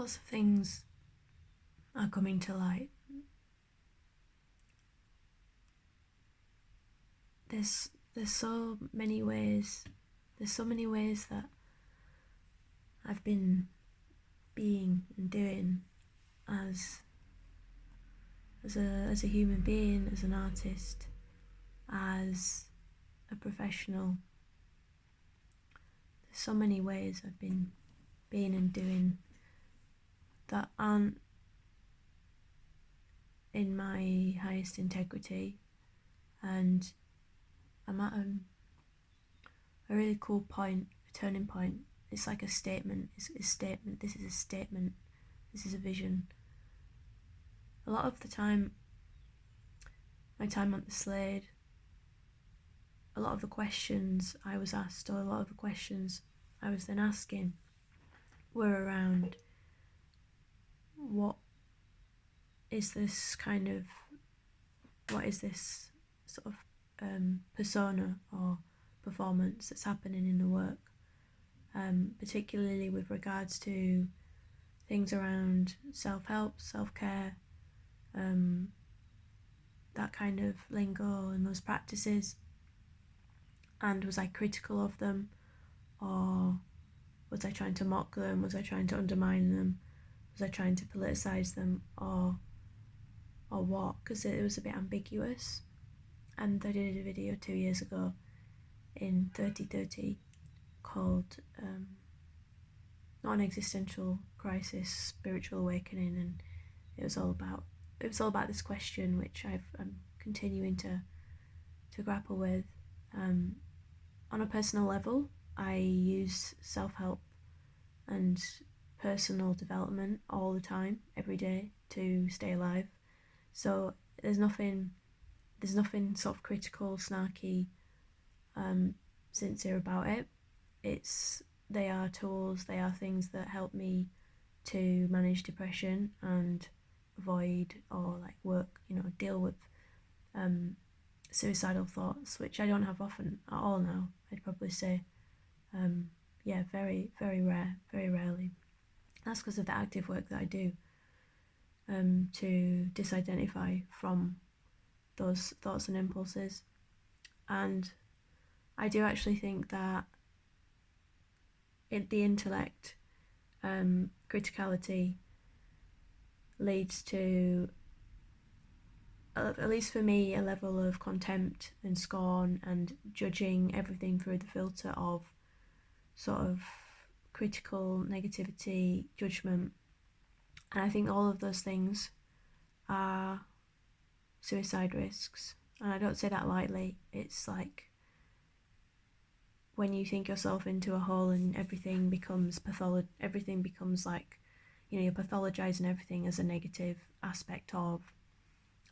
lots of things are coming to light. There's so many ways. There's so many ways that I've been being and doing as a human being, as an artist, as a professional. There's so many ways I've been being and doing that aren't in my highest integrity, and I'm at a really cool point, a turning point. It's like a statement. It's a statement. This is a statement. This is a vision. A lot of the time, my time on the Slade, a lot of the questions I was asked, or a lot of the questions I was then asking, were around what is this sort of persona or performance that's happening in the work, particularly with regards to things around self-help, self-care, that kind of lingo and those practices. And was I critical of them, or was I trying to mock them? Was I trying to undermine them? Was I trying to politicize them, or what? Because it was a bit ambiguous. And I did a video 2 years ago in 3030 called Non-Existential Crisis, Spiritual Awakening, and it was all about this question, which I'm continuing to grapple with. On a personal level, I use self-help and personal development all the time, every day, to stay alive. So there's nothing sort of critical, snarky, sincere about it. They are tools, they are things that help me to manage depression and avoid or deal with suicidal thoughts, which I don't have often at all now, I'd probably say. Very, very rare, very rarely. That's because of the active work that I do to disidentify from those thoughts and impulses. And I do actually think that the intellect, criticality, leads to, at least for me, a level of contempt and scorn and judging everything through the filter of sort of critical negativity, judgment. And I think all of those things are suicide risks. And I don't say that lightly. It's like when you think yourself into a hole and everything becomes like, you're pathologizing everything as a negative aspect of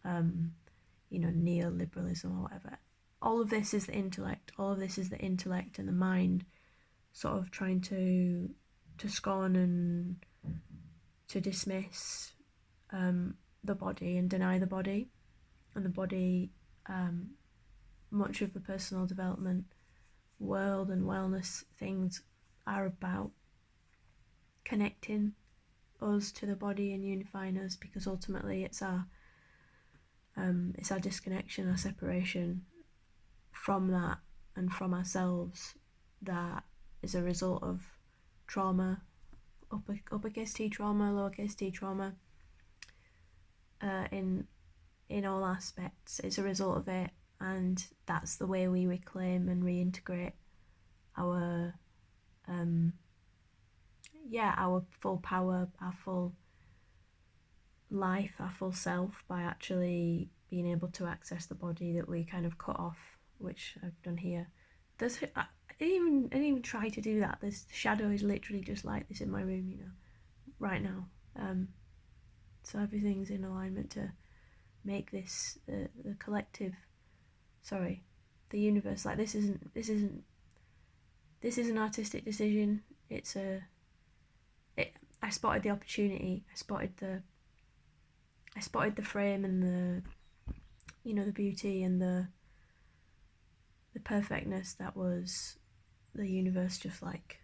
neoliberalism or whatever. All of this is the intellect. All of this is the intellect and the mind sort of trying to scorn and to dismiss the body and deny the body. And the body, much of the personal development world and wellness things are about connecting us to the body and unifying us, because ultimately it's our disconnection, our separation from that and from ourselves that is a result of trauma, uppercase T trauma, lowercase t trauma, in all aspects. It's a result of it, and that's the way we reclaim and reintegrate our our full power, our full life, our full self, by actually being able to access the body that we kind of cut off, which I've done here. I didn't even try to do that. This shadow is literally just like this in my room, right now. So everything's in alignment to make this the collective, the universe. Like this isn't an artistic decision. I spotted the opportunity. I spotted the frame and the beauty and the perfectness that was the universe just like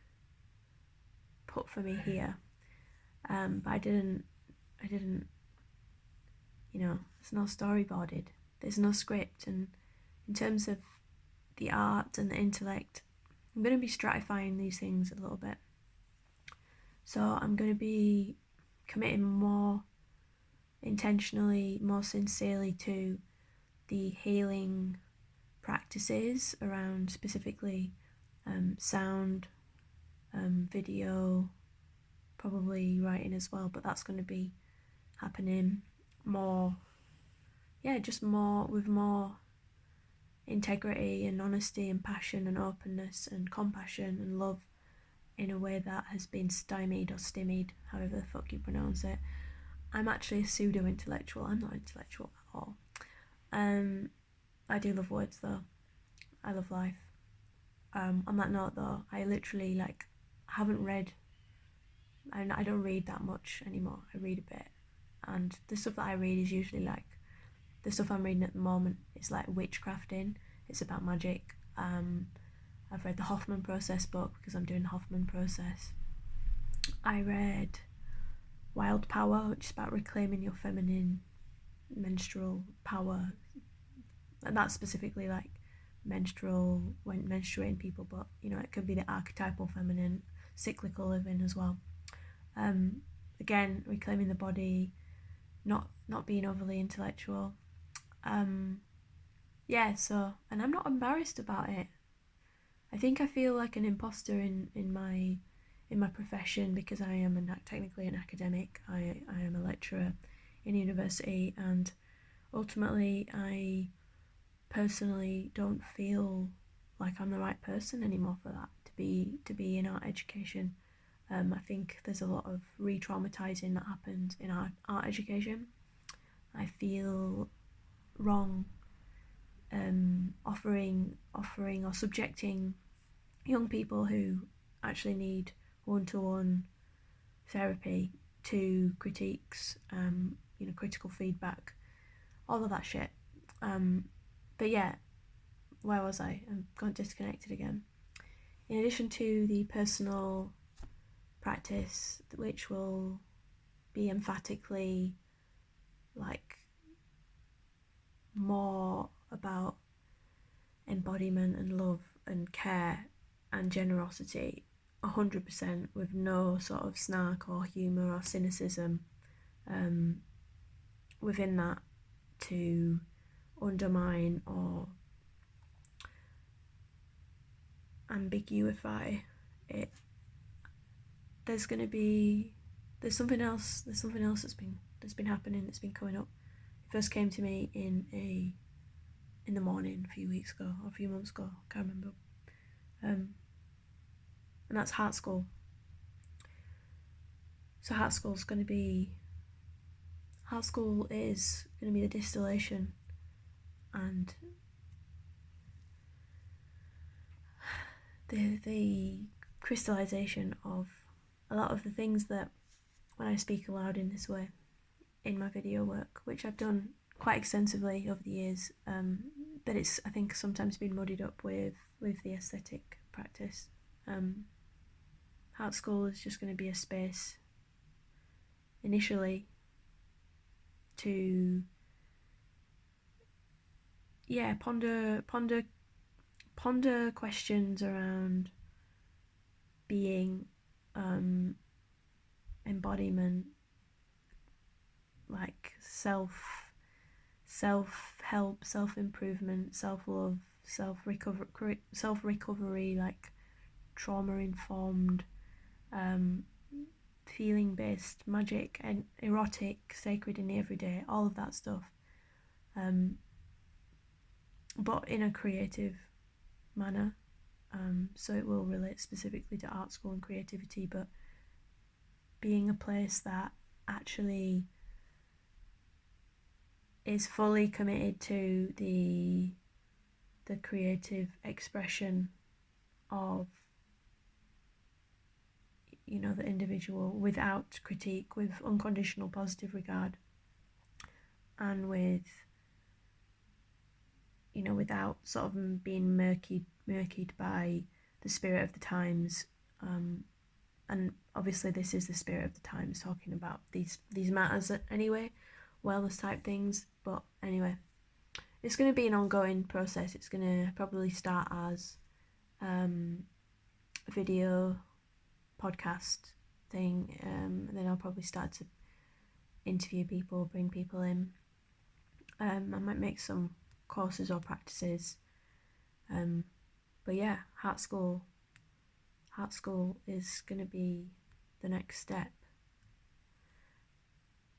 put for me here. But I didn't, you know, it's not storyboarded. There's no script. And in terms of the art and the intellect, I'm going to be stratifying these things a little bit. So I'm going to be committing more intentionally, more sincerely to the healing practices around specifically sound, video, probably writing as well, but that's going to be happening more, just more with more integrity and honesty and passion and openness and compassion and love, in a way that has been stymied or stymied, however the fuck you pronounce it. I'm actually a pseudo intellectual. I'm not intellectual at all. I do love words though. I love life. On that note though, I literally haven't read, I don't read that much anymore. I read a bit, and the stuff that I read is usually the stuff I'm reading at the moment is like witchcrafting. It's about magic. I've read the Hoffman Process book because I'm doing the Hoffman Process. I read Wild Power, which is about reclaiming your feminine menstrual power, and that's specifically like when menstruating people, but you know, it could be the archetypal feminine, cyclical living as well. Again, reclaiming the body, not being overly intellectual. So, and I'm not embarrassed about it. I think I feel like an imposter in my profession because I am technically an academic. I am a lecturer in university, and ultimately I personally don't feel like I'm the right person anymore for that, to be in art education. I think there's a lot of re-traumatizing that happens in art education. I feel wrong offering or subjecting young people who actually need one-to-one therapy to critiques, critical feedback, all of that shit. But yeah, where was I? I'm got disconnected again. In addition to the personal practice, which will be emphatically more about embodiment and love and care and generosity, 100%, with no sort of snark or humour or cynicism within that to undermine or ambiguify it. There's something else that's been happening, that's been coming up. It first came to me in the morning a few weeks ago or a few months ago, can't remember. And that's Heart School. So Heart School is going to be the distillation and the crystallization of a lot of the things that, when I speak aloud in this way in my video work, which I've done quite extensively over the years, but it's, I think, sometimes been muddied up with the aesthetic practice. Heart School is just going to be a space initially to ponder questions around being, embodiment, like self-help, self-improvement, self-love, self-recovery, like trauma-informed, feeling-based, magic and erotic, sacred in the everyday, all of that stuff, but in a creative manner. So it will relate specifically to art school and creativity, but being a place that actually is fully committed to the creative expression of, the individual, without critique, with unconditional positive regard, and without sort of being murkied by the spirit of the times, and obviously this is the spirit of the times, talking about these matters anyway, wellness type things. But anyway, it's going to be an ongoing process. It's going to probably start as a video podcast thing, and then I'll probably start to interview people, bring people in. I might make some courses or practices, but yeah, Heart School is going to be the next step.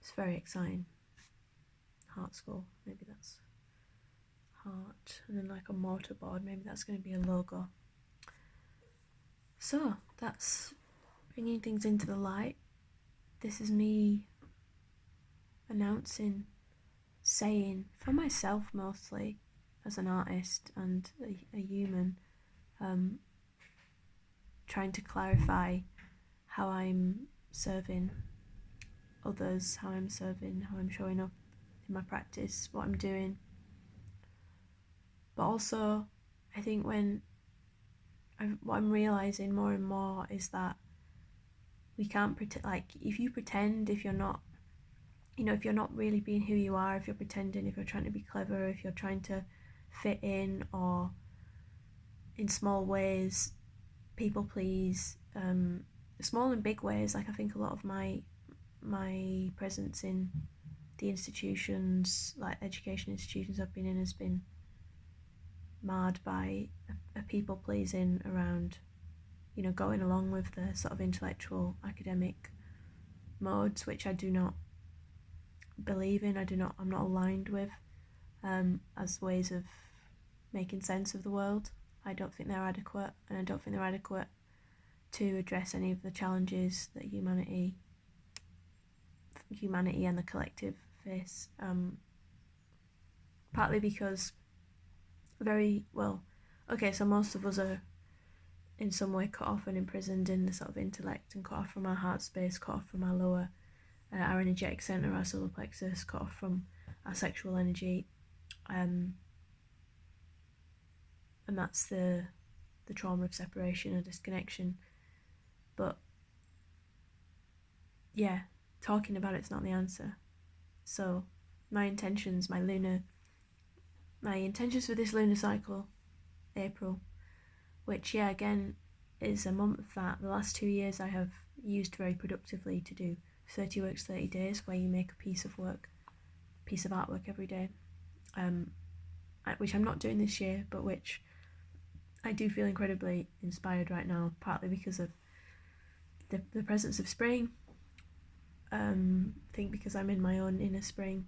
It's very exciting. Heart School, maybe that's heart, and then like a mortarboard, maybe that's going to be a logo. So that's bringing things into the light. This is me announcing, saying, for myself mostly, as an artist and a human, trying to clarify how I'm serving others, how I'm showing up in my practice, what I'm doing. But also, I think what I'm realising more and more is that we can't pretend, like, if you pretend, if you're not, if you're not really being who you are, if you're pretending, if you're trying to be clever, if you're trying to fit in, or in small ways people please, small and big ways. Like, I think a lot of my presence in the institutions, like education institutions I've been in, has been marred by a people pleasing around, going along with the sort of intellectual academic modes, which I do not believe in. I'm not aligned with, as ways of making sense of the world. I don't think they're adequate, and I don't think they're adequate to address any of the challenges that humanity and the collective face. Partly because so most of us are in some way cut off and imprisoned in the sort of intellect, and cut off from our heart space, cut off from our lower, our energetic center, our solar plexus, cut off from our sexual energy, and that's the trauma of separation or disconnection. But yeah, talking about it's not the answer. So my intentions for this lunar cycle, April, which again is a month that the last 2 years I have used very productively to do 30 works 30 days, where you make a piece of artwork every day, which I'm not doing this year, but which I do feel incredibly inspired right now, partly because of the presence of spring. I think because I'm in my own Innerspring,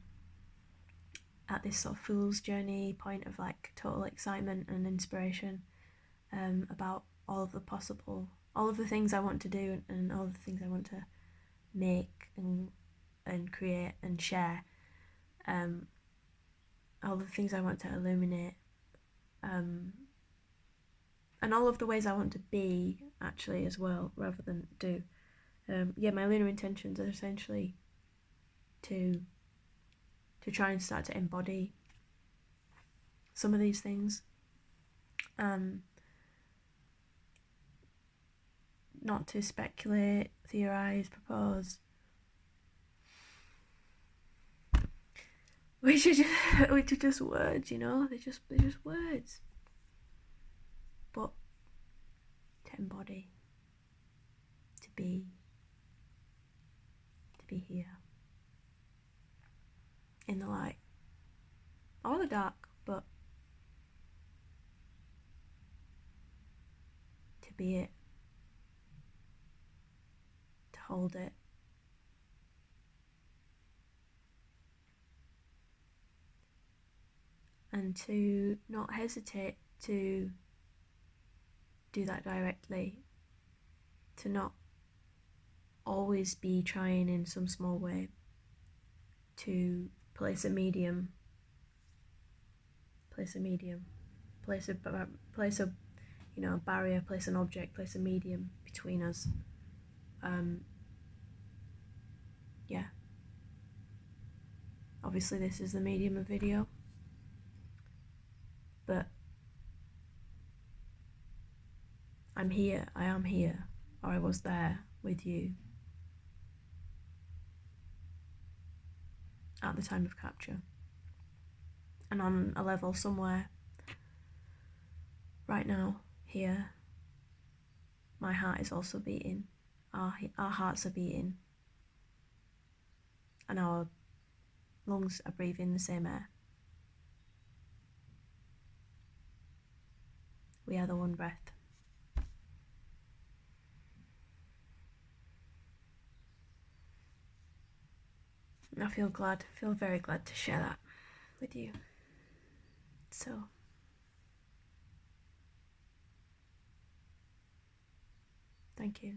at this sort of fool's journey point of like total excitement and inspiration, about all of the things I want to do, and all of the things I want to make and create and share, all the things I want to illuminate, and all of the ways I want to be, actually, as well, rather than do. My lunar intentions are essentially to try and start to embody some of these things, not to speculate, theorize, propose, which are just words, they're just words, but to embody, to be here in the light or the dark, but to be it, to hold it, and to not hesitate to do that directly, to not always be trying in some small way to place a medium, place a barrier, place an object, place a medium between us. Obviously this is the medium of video, but I am here, or I was there, with you at the time of capture. And on a level somewhere right now, here, my heart is also beating. Our hearts are beating. And our lungs are breathing the same air. We are the one breath. And I feel very glad to share that with you. So, thank you.